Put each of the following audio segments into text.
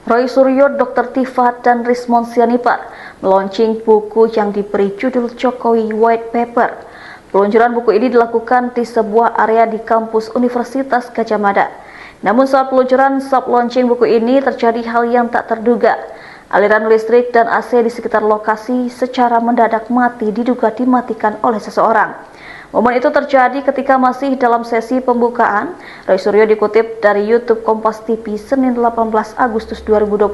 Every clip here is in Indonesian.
Roy Suryo, Dr. Tifa, dan Rismon Sianipar meluncing buku yang diberi judul Jokowi White Paper. Peluncuran buku ini dilakukan di sebuah area di kampus Universitas Gadjah Mada. Namun saat peluncuran launching buku ini terjadi hal yang tak terduga. Aliran listrik dan AC di sekitar lokasi secara mendadak mati diduga dimatikan oleh seseorang. Momen itu terjadi ketika masih dalam sesi pembukaan. Roy Suryo dikutip dari YouTube Kompas TV Senin 18 Agustus 2025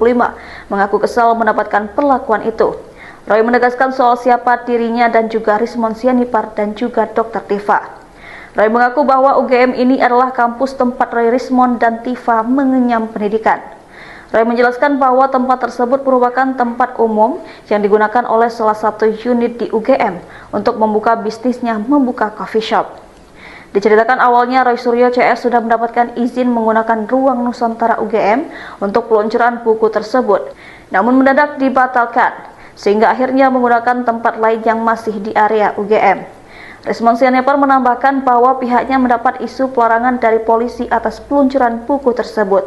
mengaku kesal mendapatkan perlakuan itu. Roy menegaskan soal siapa dirinya dan juga Rismon Sianipar dan juga Dr. Tifa. Roy mengaku bahwa UGM ini adalah kampus tempat Roy, Rismon, dan Tifa mengenyam pendidikan. Roy menjelaskan bahwa tempat tersebut merupakan tempat umum yang digunakan oleh salah satu unit di UGM untuk membuka bisnisnya membuka coffee shop. Diceritakan awalnya Roy Suryo CS sudah mendapatkan izin menggunakan ruang Nusantara UGM untuk peluncuran buku tersebut, namun mendadak dibatalkan, sehingga akhirnya menggunakan tempat lain yang masih di area UGM. Rismon Sianipar menambahkan bahwa pihaknya mendapat isu pelarangan dari polisi atas peluncuran buku tersebut,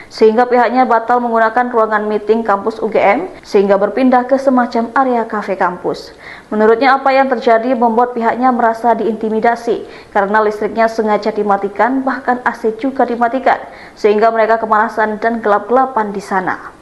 sehingga pihaknya batal menggunakan ruangan meeting kampus UGM sehingga berpindah ke semacam area kafe kampus. Menurutnya apa yang terjadi membuat pihaknya merasa diintimidasi karena listriknya sengaja dimatikan, bahkan AC juga dimatikan, sehingga mereka kemalasan dan gelap-gelapan di sana.